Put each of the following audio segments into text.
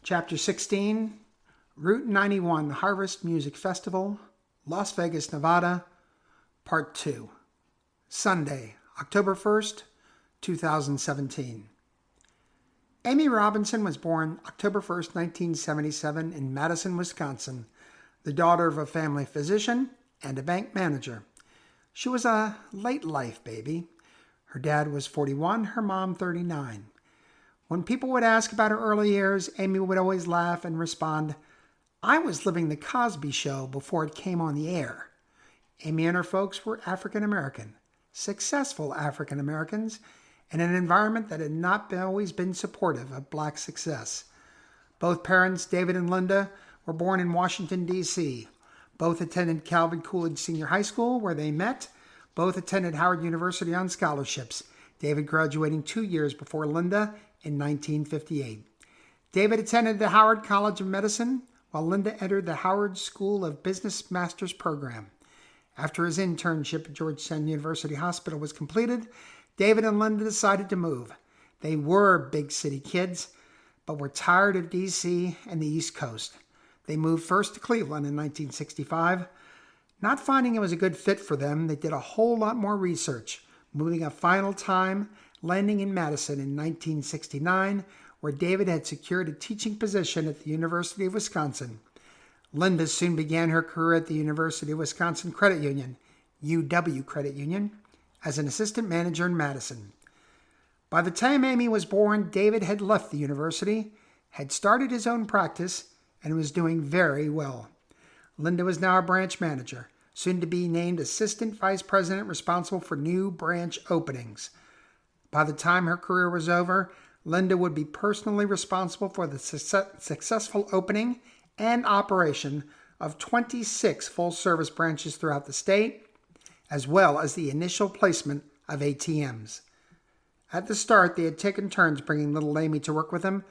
Chapter 16, Route 91 Harvest Music Festival, Las Vegas, Nevada, Part 2. Sunday, October 1st, 2017. Amy Robinson was born October 1st, 1977 in Madison, Wisconsin, the daughter of a family physician and a bank manager. She was a late life baby. Her dad was 41, her mom 39. When people would ask about her early years, Amy would always laugh and respond, "I was living the Cosby Show before it came on the air." Amy and her folks were African American, successful African Americans, in an environment that had not always been supportive of black success. Both parents, David and Linda, were born in Washington, D.C. Both attended Calvin Coolidge Senior High School, where they met. Both attended Howard University on scholarships, David graduating 2 years before Linda in 1958. David attended the Howard College of Medicine, while Linda entered the Howard School of Business Master's program. After his internship at Georgetown University Hospital was completed, David and Linda decided to move. They were big city kids, but were tired of D.C. and the East Coast. They moved first to Cleveland in 1965. Not finding it was a good fit for them, they did a whole lot more research, moving a final time, landing in Madison in 1969, where David had secured a teaching position at the University of Wisconsin. Linda soon began her career at the University of Wisconsin Credit Union, UW Credit Union, as an assistant manager in Madison. By the time Amy was born, David had left the university, had started his own practice, and was doing very well. Linda was now a branch manager, soon to be named assistant vice president responsible for new branch openings. By the time her career was over, Linda would be personally responsible for the successful opening and operation of 26 full-service branches throughout the state, as well as the initial placement of ATMs. At the start, they had taken turns bringing little Amy to work with them.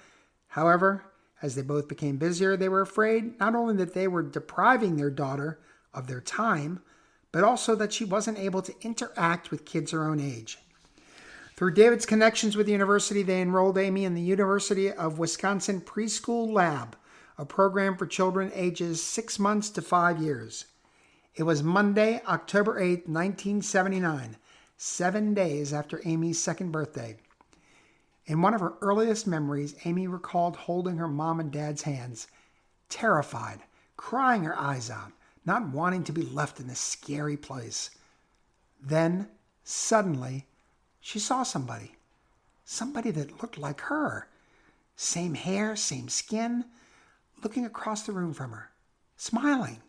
However, as they both became busier, they were afraid not only that they were depriving their daughter of their time, but also that she wasn't able to interact with kids her own age. Through David's connections with the university, they enrolled Amy in the University of Wisconsin Preschool Lab, a program for children ages 6 months to 5 years. It was Monday, October 8, 1979, 7 days after Amy's second birthday. In one of her earliest memories, Amy recalled holding her mom and dad's hands, terrified, crying her eyes out, not wanting to be left in this scary place. Then, suddenly, she saw somebody that looked like her. Same hair, same skin, looking across the room from her, smiling.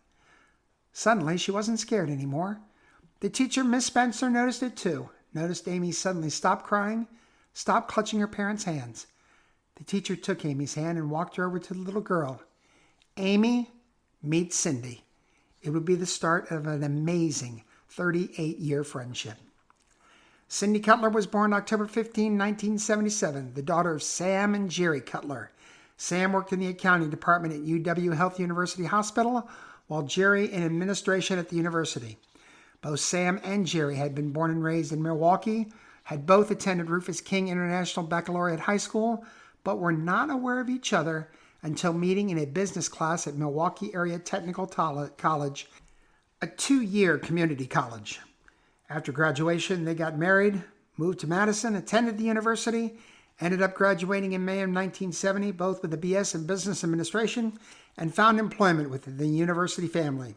Suddenly, she wasn't scared anymore. The teacher, Miss Spencer, noticed it too. Noticed Amy suddenly stop crying, stop clutching her parents' hands. The teacher took Amy's hand and walked her over to the little girl. "Amy, meet Cindy." It would be the start of an amazing 38-year friendship. Cindy Cutler was born October 15, 1977, the daughter of Sam and Jerry Cutler. Sam worked in the accounting department at UW Health University Hospital, while Jerry in administration at the university. Both Sam and Jerry had been born and raised in Milwaukee, had both attended Rufus King International Baccalaureate High School, but were not aware of each other until meeting in a business class at Milwaukee Area Technical College, a 2-year community college. After graduation, they got married, moved to Madison, attended the university, ended up graduating in May of 1970, both with a BS in Business Administration, and found employment within the university family.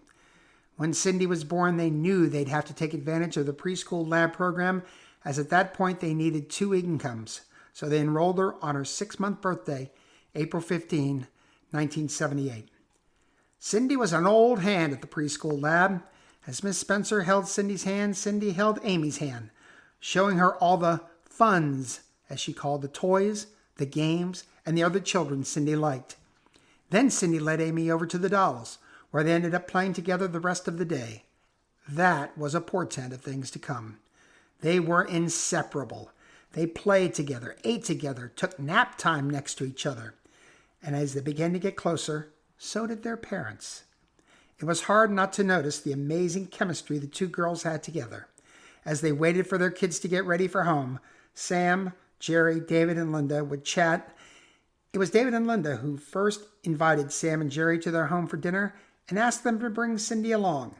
When Cindy was born, they knew they'd have to take advantage of the preschool lab program, as at that point they needed 2 incomes. So they enrolled her on her 6-month birthday, April 15, 1978. Cindy was an old hand at the preschool lab. As Miss Spencer held Cindy's hand, Cindy held Amy's hand, showing her all the funs, as she called the toys, the games, and the other children Cindy liked. Then Cindy led Amy over to the dolls, where they ended up playing together the rest of the day. That was a portent of things to come. They were inseparable. They played together, ate together, took nap time next to each other. And as they began to get closer, so did their parents. It was hard not to notice the amazing chemistry the two girls had together. As they waited for their kids to get ready for home, Sam, Jerry, David, and Linda would chat It was David and Linda who first invited Sam and Jerry to their home for dinner and asked them to bring Cindy along.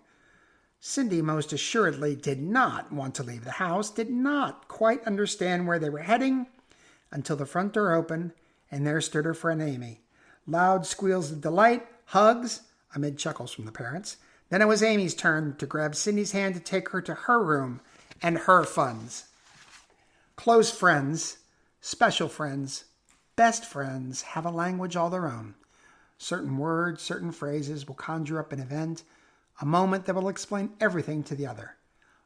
Cindy most assuredly did not want to leave the house, did not quite understand where they were heading, until the front door opened and there stood her friend Amy. Loud squeals of delight, hugs, amid chuckles from the parents. Then it was Amy's turn to grab Cindy's hand to take her to her room and her funds. Close friends, special friends, best friends have a language all their own. Certain words, certain phrases will conjure up an event, a moment that will explain everything to the other.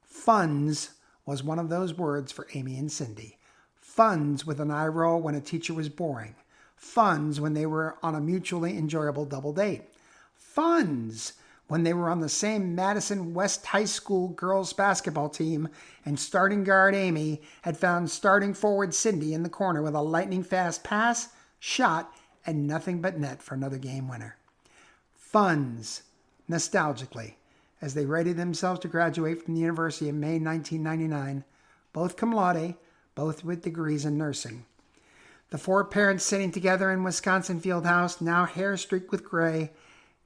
Funds was one of those words for Amy and Cindy. Funds with an eye roll when a teacher was boring. Funds when they were on a mutually enjoyable double date. Funds when they were on the same Madison West High School girls basketball team and starting guard Amy had found starting forward Cindy in the corner with a lightning fast pass, shot, and nothing but net for another game winner. Funds, nostalgically, as they readied themselves to graduate from the university in May 1999, both cum laude, both with degrees in nursing. The four parents sitting together in Wisconsin Fieldhouse, now hair-streaked with gray,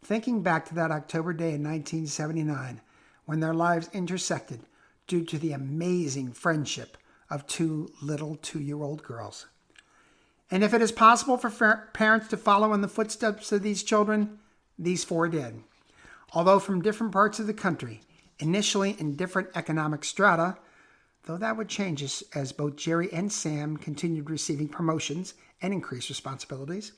thinking back to that October day in 1979, when their lives intersected due to the amazing friendship of two little 2-year-old girls. And if it is possible for parents to follow in the footsteps of these children, these four did. Although from different parts of the country, initially in different economic strata, though that would change as both Jerry and Sam continued receiving promotions and increased responsibilities.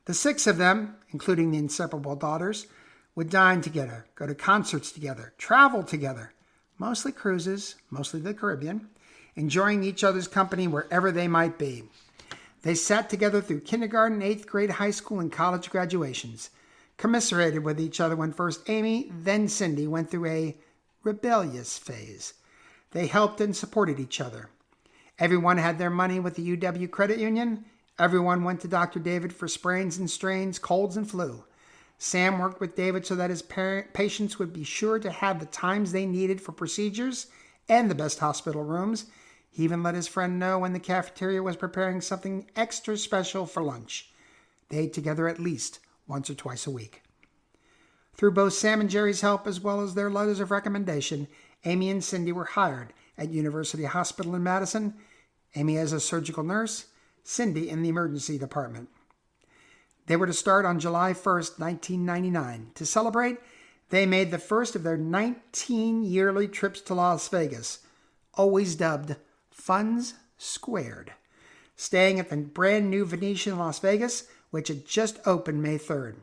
The six of them, including the inseparable daughters, would dine together, go to concerts together, travel together, mostly cruises, mostly the Caribbean, enjoying each other's company wherever they might be. They sat together through kindergarten, 8th grade, high school, and college graduations, commiserated with each other when first Amy, then Cindy, went through a rebellious phase. They helped and supported each other. Everyone had their money with the UW Credit Union. Everyone went to Dr. David for sprains and strains, colds and flu. Sam worked with David so that his patients would be sure to have the times they needed for procedures and the best hospital rooms. He even let his friend know when the cafeteria was preparing something extra special for lunch. They ate together at least once or twice a week. Through both Sam and Jerry's help as well as their letters of recommendation, Amy and Cindy were hired at University Hospital in Madison, Amy as a surgical nurse, Cindy in the emergency department. They were to start on July 1st, 1999. To celebrate, they made the first of their 19 yearly trips to Las Vegas, always dubbed Funds Squared, staying at the brand new Venetian Las Vegas, which had just opened May 3rd.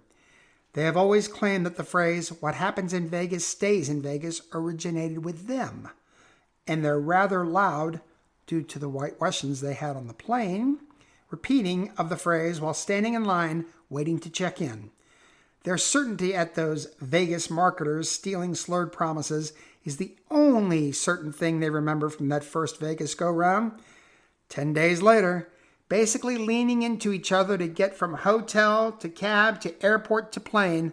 They have always claimed that the phrase, "what happens in Vegas stays in Vegas," originated with them, and they're rather loud, due to the white Russians they had on the plane, repeating of the phrase while standing in line waiting to check in. Their certainty at those Vegas marketers stealing slurred promises is the only certain thing they remember from that first Vegas go-round. 10 days later, basically leaning into each other to get from hotel to cab to airport to plane,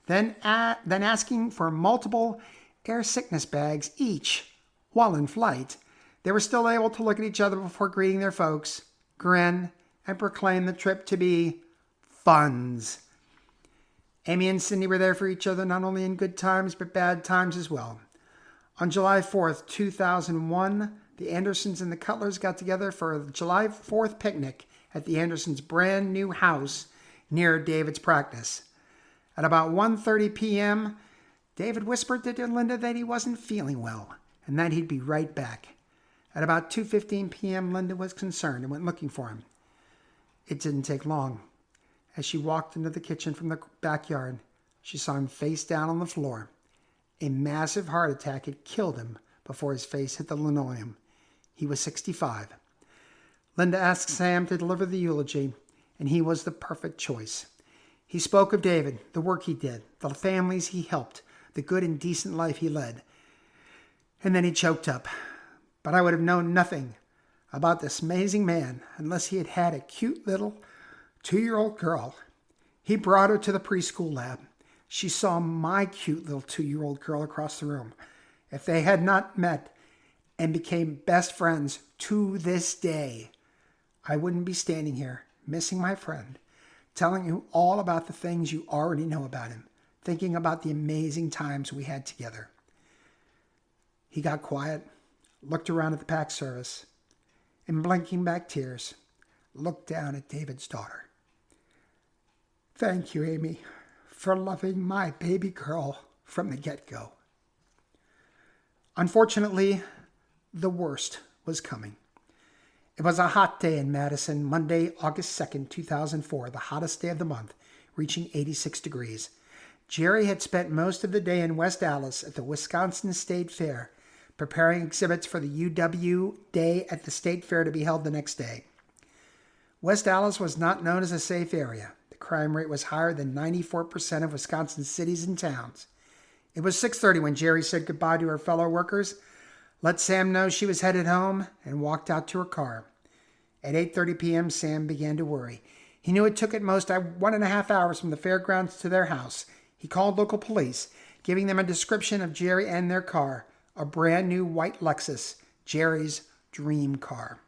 then asking for multiple air sickness bags each while in flight, they were still able to look at each other before greeting their folks, grin, and proclaim the trip to be funds. Amy and Cindy were there for each other not only in good times but bad times as well. On July 4th, 2001, the Andersons and the Cutlers got together for a July 4th picnic at the Andersons' brand new house near David's practice. At about 1:30 p.m., David whispered to Linda that he wasn't feeling well and that he'd be right back. At about 2:15 p.m., Linda was concerned and went looking for him. It didn't take long. As she walked into the kitchen from the backyard, she saw him face down on the floor. A massive heart attack had killed him before his face hit the linoleum. He was 65. Linda asked Sam to deliver the eulogy, and he was the perfect choice. He spoke of David, the work he did, the families he helped, the good and decent life he led. And then he choked up. But I would have known nothing about this amazing man unless he had had a cute little 2-year-old girl. He brought her to the preschool lab. She saw my cute little 2-year-old girl across the room. If they had not met and became best friends to this day, I wouldn't be standing here missing my friend, telling you all about the things you already know about him, thinking about the amazing times we had together. He got quiet, looked around at the packed service, and blinking back tears, looked down at David's daughter. Thank you, Amy, for loving my baby girl from the get-go. Unfortunately, the worst was coming. It was a hot day in Madison, Monday, August 2nd, 2004, the hottest day of the month, reaching 86 degrees. Jerry had spent most of the day in West Allis at the Wisconsin State Fair, preparing exhibits for the UW Day at the State Fair to be held the next day. West Allis was not known as a safe area. The crime rate was higher than 94% of Wisconsin's cities and towns. It was 6:30 when Jerry said goodbye to her fellow workers, let Sam know she was headed home, and walked out to her car. At 8:30 p.m., Sam began to worry. He knew it took at most 1.5 hours from the fairgrounds to their house. He called local police, giving them a description of Jerry and their car, a brand new white Lexus, Jerry's dream car.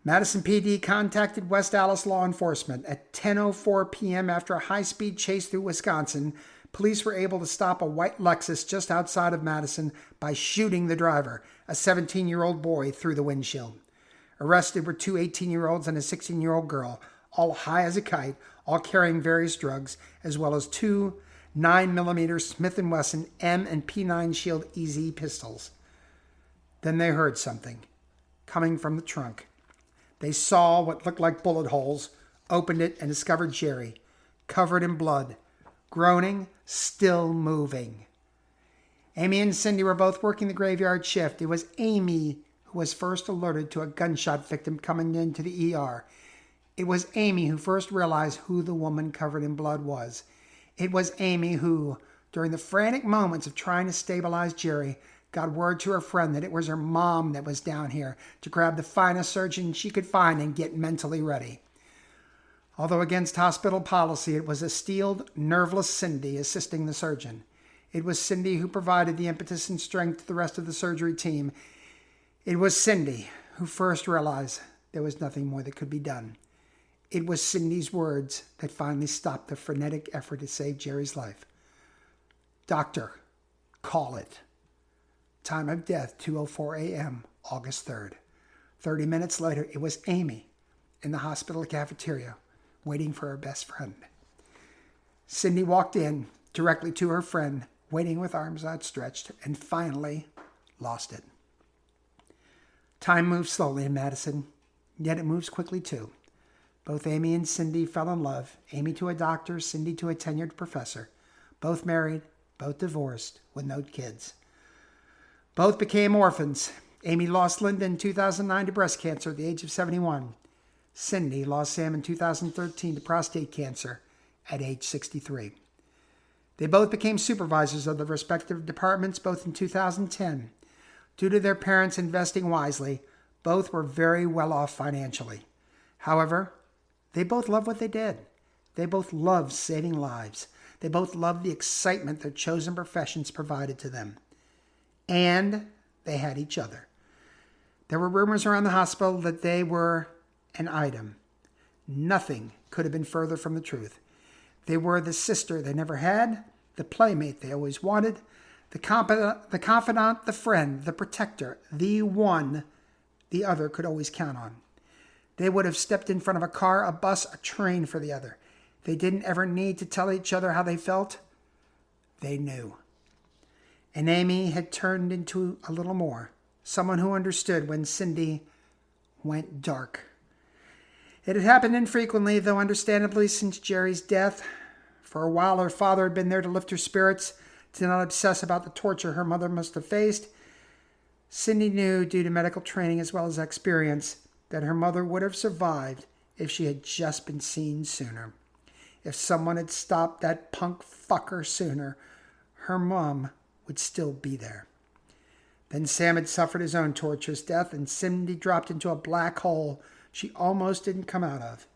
Madison PD contacted West Allis law enforcement. At 10:04 p.m. after a high-speed chase through Wisconsin, police were able to stop a white Lexus just outside of Madison by shooting the driver, a 17-year-old boy, through the windshield. Arrested were two 18-year-olds and a 16-year-old girl, all high as a kite, all carrying various drugs, as well as two 9mm Smith & Wesson M and P9 Shield EZ pistols. Then they heard something coming from the trunk. They saw what looked like bullet holes, opened it, and discovered Jerry, covered in blood, groaning, still moving. Amy and Cindy were both working the graveyard shift. It was Amy who was first alerted to a gunshot victim coming into the ER. It was Amy who first realized who the woman covered in blood was. It was Amy who, during the frantic moments of trying to stabilize Jerry, got word to her friend that it was her mom that was down here to grab the finest surgeon she could find and get mentally ready. Although against hospital policy, it was a steeled, nerveless Cindy assisting the surgeon. It was Cindy who provided the impetus and strength to the rest of the surgery team. It was Cindy who first realized there was nothing more that could be done. It was Cindy's words that finally stopped the frenetic effort to save Jerry's life. Doctor, call it. Time of death, 2:04 a.m., August 3rd. 30 minutes later, it was Amy in the hospital cafeteria, waiting for her best friend. Cindy walked in directly to her friend, waiting with arms outstretched, and finally lost it. Time moves slowly in Madison, yet it moves quickly too. Both Amy and Cindy fell in love, Amy to a doctor, Cindy to a tenured professor. Both married, both divorced, with no kids. Both became orphans. Amy lost Linda in 2009 to breast cancer at the age of 71. Cindy lost Sam in 2013 to prostate cancer at age 63. They both became supervisors of their respective departments both in 2010. Due to their parents investing wisely, both were very well off financially. However, they both loved what they did. They both loved saving lives. They both loved the excitement their chosen professions provided to them. And they had each other. There were rumors around the hospital that they were an item. Nothing could have been further from the truth. They were the sister they never had, the playmate they always wanted, the confidant, the friend, the protector, the one the other could always count on. They would have stepped in front of a car, a bus, a train for the other. They didn't ever need to tell each other how they felt. They knew. And Amy had turned into a little more, someone who understood when Cindy went dark. It had happened infrequently, though understandably, since Jerry's death. For a while, her father had been there to lift her spirits, to not obsess about the torture her mother must have faced. Cindy knew, due to medical training as well as experience, that her mother would have survived if she had just been seen sooner. If someone had stopped that punk fucker sooner, her mom would still be there. Then Sam had suffered his own torturous death, and Cindy dropped into a black hole she almost didn't come out of.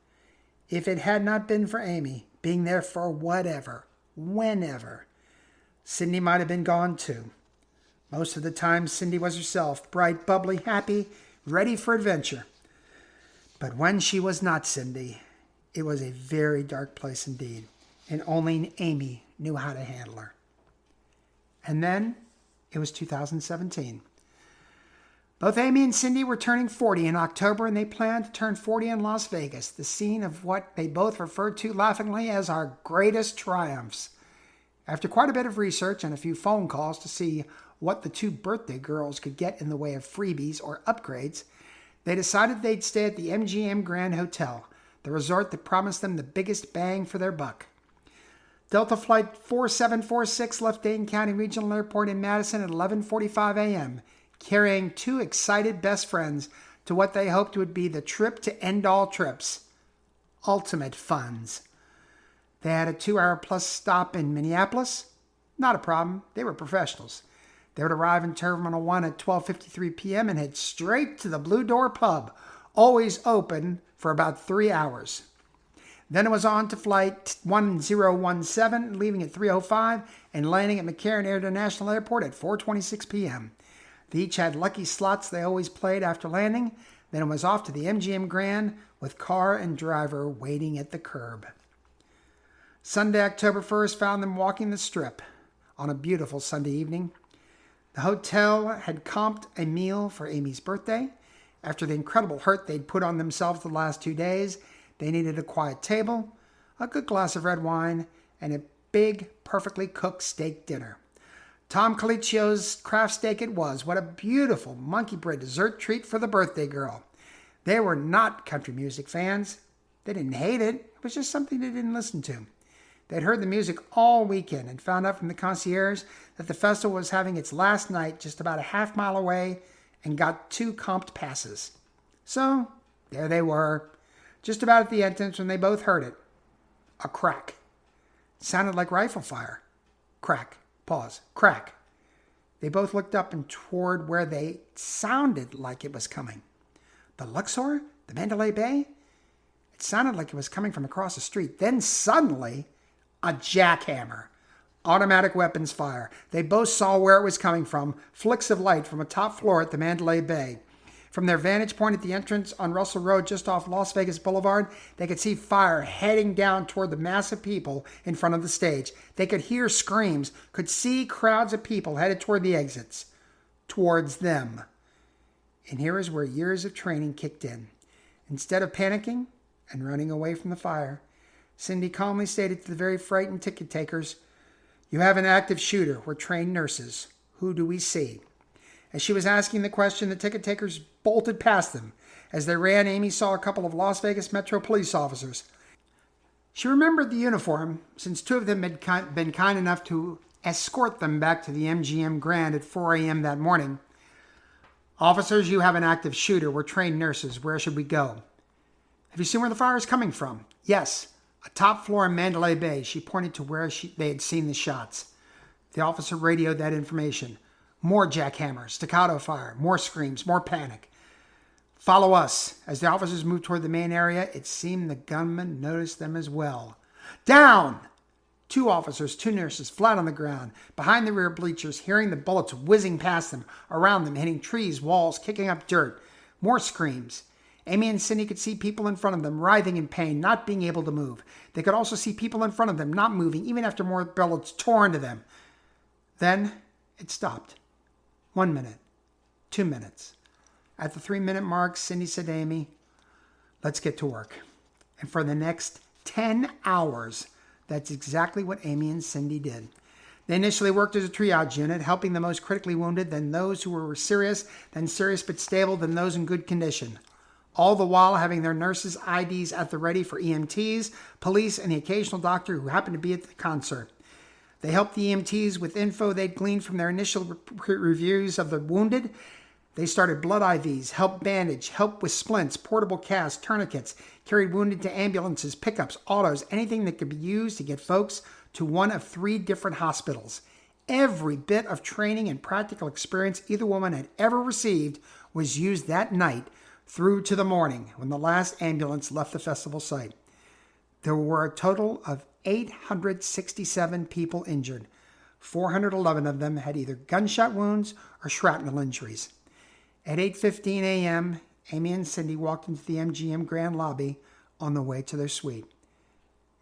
If it had not been for Amy being there for whatever, whenever, Cindy might have been gone too. Most of the time, Cindy was herself, bright, bubbly, happy, ready for adventure. But when she was not Cindy, it was a very dark place indeed, and only Amy knew how to handle her. And then it was 2017. Both Amy and Cindy were turning 40 in October, and they planned to turn 40 in Las Vegas, the scene of what they both referred to laughingly as our greatest triumphs. After quite a bit of research and a few phone calls to see what the two birthday girls could get in the way of freebies or upgrades, they decided they'd stay at the MGM Grand Hotel, the resort that promised them the biggest bang for their buck. Delta Flight 4746 left Dane County Regional Airport in Madison at 11:45 a.m., carrying two excited best friends to what they hoped would be the trip to end all trips, Ultimate Funds. They had a 2-hour-plus stop in Minneapolis. Not a problem. They were professionals. They would arrive in Terminal 1 at 12:53 p.m. and head straight to the Blue Door Pub, always open for about 3 hours. Then it was on to Flight 1017, leaving at 3:05 and landing at McCarran International Airport at 4:26 p.m. They each had lucky slots they always played after landing. Then it was off to the MGM Grand with car and driver waiting at the curb. Sunday, October 1st, found them walking the Strip on a beautiful Sunday evening. The hotel had comped a meal for Amy's birthday. After the incredible hurt they'd put on themselves the last 2 days, they needed a quiet table, a good glass of red wine, and a big, perfectly cooked steak dinner. Tom Colicchio's craft steak it was. What a beautiful monkey bread dessert treat for the birthday girl. They were not country music fans. They didn't hate it. It was just something they didn't listen to. They'd heard the music all weekend and found out from the concierge that the festival was having its last night just about a half-mile away and got 2 comped passes. So there they were, just about at the entrance when they both heard it. A crack. It sounded like rifle fire. Crack. Pause. Crack. They both looked up and toward where they sounded like it was coming. The Luxor? The Mandalay Bay? It sounded like it was coming from across the street. Then suddenly, a jackhammer. Automatic weapons fire. They both saw where it was coming from. Flicks of light from a top floor at the Mandalay Bay. From their vantage point at the entrance on Russell Road just off Las Vegas Boulevard, they could see fire heading down toward the mass of people in front of the stage. They could hear screams, could see crowds of people headed toward the exits, towards them. And here is where years of training kicked in. Instead of panicking and running away from the fire, Cindy calmly stated to the very frightened ticket takers, "You have an active shooter. We're trained nurses. Who do we see?" As she was asking the question, the ticket takers bolted past them. As they ran, Amy saw a couple of Las Vegas Metro police officers. She remembered the uniform, since 2 of them had been kind enough to escort them back to the MGM Grand at 4 a.m. that morning. "Officers, you have an active shooter. We're trained nurses. Where should we go?" "Have you seen where the fire is coming from?" "Yes, a top floor in Mandalay Bay." She pointed to where they had seen the shots. The officer radioed that information. More jackhammers, staccato fire, more screams, more panic. "Follow us." As the officers moved toward the main area, it seemed the gunman noticed them as well. "Down!" 2 officers, 2 nurses, flat on the ground, behind the rear bleachers, hearing the bullets whizzing past them, around them, hitting trees, walls, kicking up dirt. More screams. Amy and Cindy could see people in front of them, writhing in pain, not being able to move. They could also see people in front of them, not moving, even after more bullets tore into them. Then it stopped. 1 minute. 2 minutes. At the 3-minute mark, Cindy said to Amy, "Let's get to work." And for the next 10 hours, that's exactly what Amy and Cindy did. They initially worked as a triage unit, helping the most critically wounded, then those who were serious, then serious but stable, then those in good condition. All the while having their nurses' IDs at the ready for EMTs, police, and the occasional doctor who happened to be at the concert. They helped the EMTs with info they'd gleaned from their initial reviews of the wounded. They started blood IVs, helped bandage, helped with splints, portable casts, tourniquets, carried wounded to ambulances, pickups, autos, anything that could be used to get folks to one of 3 different hospitals. Every bit of training and practical experience either woman had ever received was used that night through to the morning when the last ambulance left the festival site. There were a total of 867 people injured. 411 of them had either gunshot wounds or shrapnel injuries. At 8:15 a.m., Amy and Cindy walked into the MGM Grand Lobby on the way to their suite.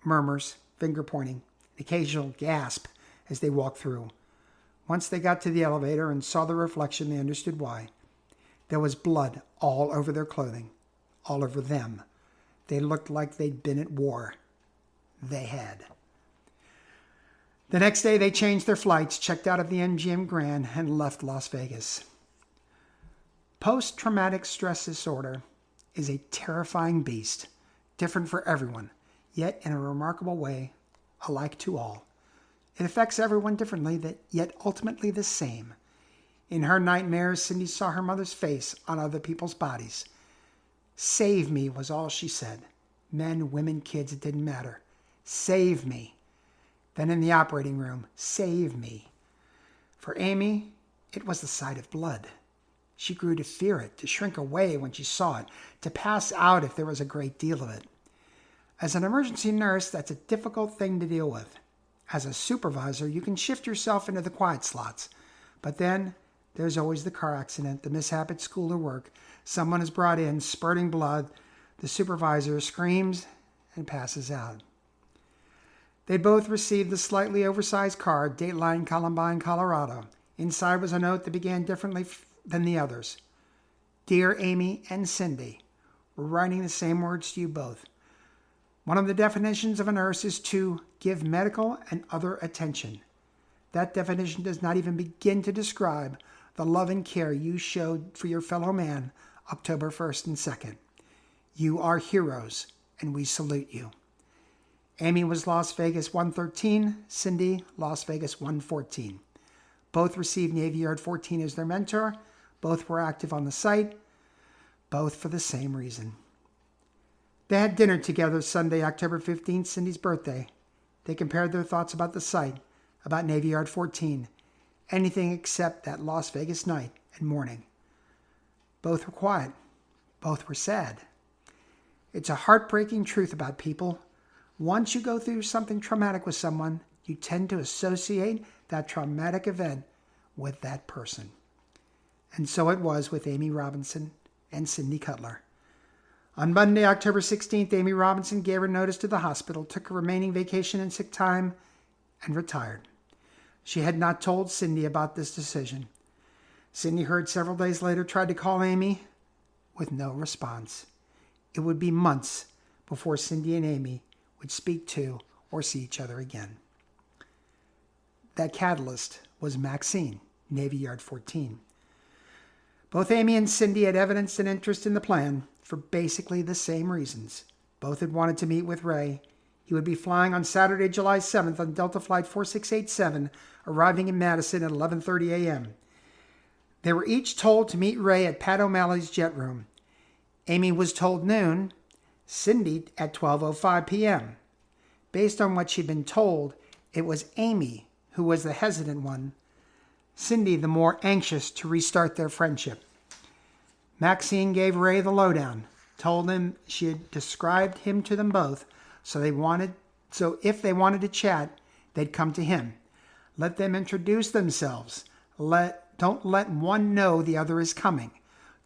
Murmurs, finger pointing, an occasional gasp as they walked through. Once they got to the elevator and saw the reflection, they understood why. There was blood all over their clothing, all over them. They looked like they'd been at war. They had. The next day, they changed their flights, checked out of the MGM Grand, and left Las Vegas. Post-traumatic stress disorder is a terrifying beast, different for everyone, yet in a remarkable way, alike to all. It affects everyone differently, yet ultimately the same. In her nightmares, Cindy saw her mother's face on other people's bodies. Save me was all she said. Men, women, kids, it didn't matter. Save me. Then in the operating room, save me. For Amy, it was the sight of blood. She grew to fear it, to shrink away when she saw it, to pass out if there was a great deal of it. As an emergency nurse, that's a difficult thing to deal with. As a supervisor, you can shift yourself into the quiet slots. But then there's always the car accident, the mishap at school or work. Someone is brought in, spurting blood. The supervisor screams and passes out. They both received the slightly oversized card, dateline Columbine, Colorado. Inside was a note that began differently than the others. Dear Amy and Cindy, we're writing the same words to you both. One of the definitions of a nurse is to give medical and other attention. That definition does not even begin to describe the love and care you showed for your fellow man October 1st and 2nd. You are heroes, and we salute you. Amy was Las Vegas 113, Cindy Las Vegas 114. Both received Navy Yard 14 as their mentor. Both were active on the site. Both for the same reason. They had dinner together Sunday, October 15th, Cindy's birthday. They compared their thoughts about the site, about Navy Yard 14, anything except that Las Vegas night and morning. Both were quiet. Both were sad. It's a heartbreaking truth about people. Once you go through something traumatic with someone, you tend to associate that traumatic event with that person. And so it was with Amy Robinson and Cindy Cutler. On Monday, October 16th, Amy Robinson gave her notice to the hospital, took her remaining vacation and sick time, and retired. She had not told Cindy about this decision. Cindy heard several days later, tried to call Amy, with no response. It would be months before Cindy and Amy would speak to or see each other again. That catalyst was Maxine, Navy Yard 14. Both Amy and Cindy had evidenced an interest in the plan for basically the same reasons. Both had wanted to meet with Ray. He would be flying on Saturday, July 7th on Delta Flight 4687, arriving in Madison at 11:30 a.m. They were each told to meet Ray at Pat O'Malley's jet room. Amy was told noon, Cindy at 12:05 p.m. Based on what she'd been told, it was Amy who was the hesitant one, Cindy the more anxious to restart their friendship. Maxine gave Ray the lowdown, told him she had described him to them both, so if they wanted to chat, they'd come to him. Let them introduce themselves. Don't let one know the other is coming.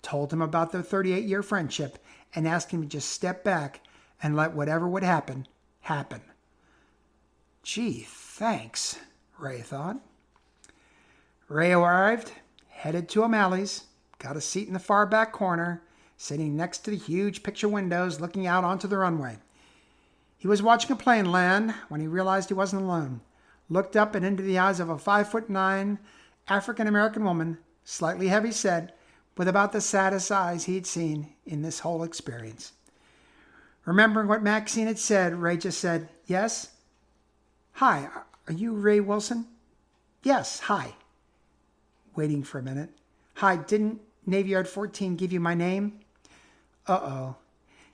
Told him about their 38-year friendship and asked him to just step back and let whatever would happen, happen. Gee, thanks, Ray thought. Ray arrived, headed to O'Malley's, got a seat in the far back corner, sitting next to the huge picture windows looking out onto the runway. He was watching a plane land when he realized he wasn't alone. Looked up and into the eyes of a 5'9" African-American woman, slightly heavy-set, with about the saddest eyes he'd seen in this whole experience. Remembering what Maxine had said, Ray just said, "Yes? Hi, are you Ray Wilson?" "Yes, hi." Waiting for a minute. "Hi, didn't Navy Yard 14 give you my name?" "Uh-oh.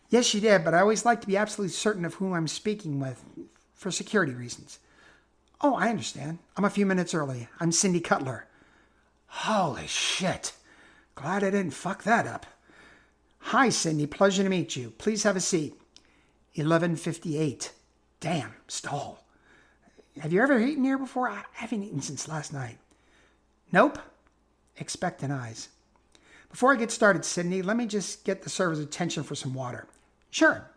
Yes, she did, but I always like to be absolutely certain of who I'm speaking with, for security reasons." "Oh, I understand. I'm a few minutes early. I'm Cindy Cutler." "Holy shit. Glad I didn't fuck that up." "Hi, Cindy. Pleasure to meet you. Please have a seat." 11:58. Damn, stall. "Have you ever eaten here before?" "I haven't eaten since last night." "Nope." Expectant eyes. Before I get started, Sydney, let me just get the server's attention for some water. Sure.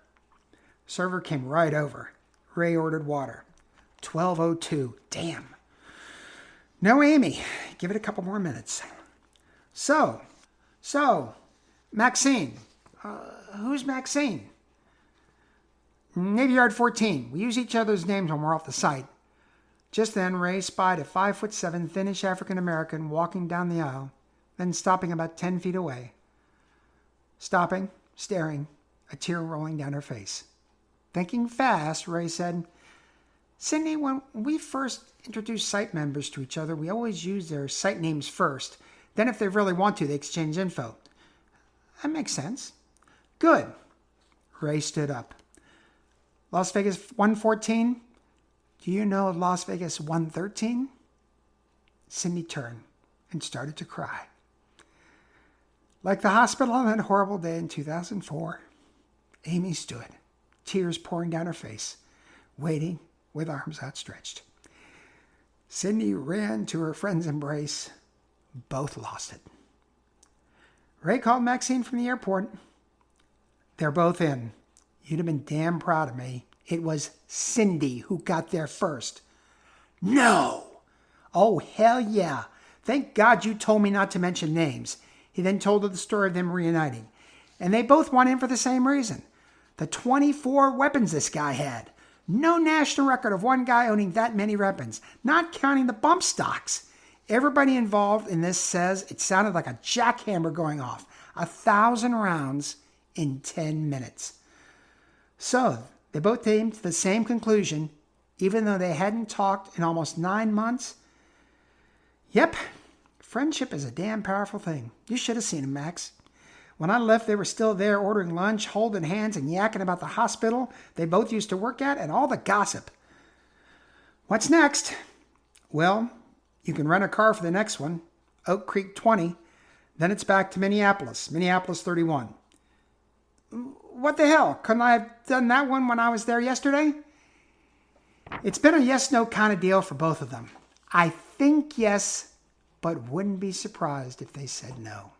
Server came right over. Ray ordered water. 12:02. Damn. No, Amy. Give it a couple more minutes. So, Maxine. Who's Maxine? Navy Yard 14. We use each other's names when we're off the site. Just then, Ray spied a 5'7", thinnish African-American walking down the aisle, then stopping about 10 feet away. Stopping, staring, a tear rolling down her face. Thinking fast, Ray said, Sydney, when we first introduce site members to each other, we always use their site names first. Then if they really want to, they exchange info. That makes sense. Good. Ray stood up. Las Vegas 114? Do you know Las Vegas 113? Sydney turned and started to cry. Like the hospital on that horrible day in 2004, Amy stood, tears pouring down her face, waiting with arms outstretched. Sydney ran to her friend's embrace. Both lost it. Ray called Maxine from the airport. They're both in. You'd have been damn proud of me. It was Cindy who got there first. No! Oh, hell yeah. Thank God you told me not to mention names. He then told her the story of them reuniting. And they both went in for the same reason. The 24 weapons this guy had. No national record of one guy owning that many weapons, not counting the bump stocks. Everybody involved in this says it sounded like a jackhammer going off. 1,000 rounds in 10 minutes. So, they both came to the same conclusion, even though they hadn't talked in almost 9 months. Yep, friendship is a damn powerful thing. You should have seen them, Max. When I left, they were still there ordering lunch, holding hands, and yakking about the hospital they both used to work at and all the gossip. What's next? Well, you can rent a car for the next one, Oak Creek 20. Then it's back to Minneapolis 31. What the hell? Couldn't I have done that one when I was there yesterday? It's been a yes-no kind of deal for both of them. I think yes, but wouldn't be surprised if they said no.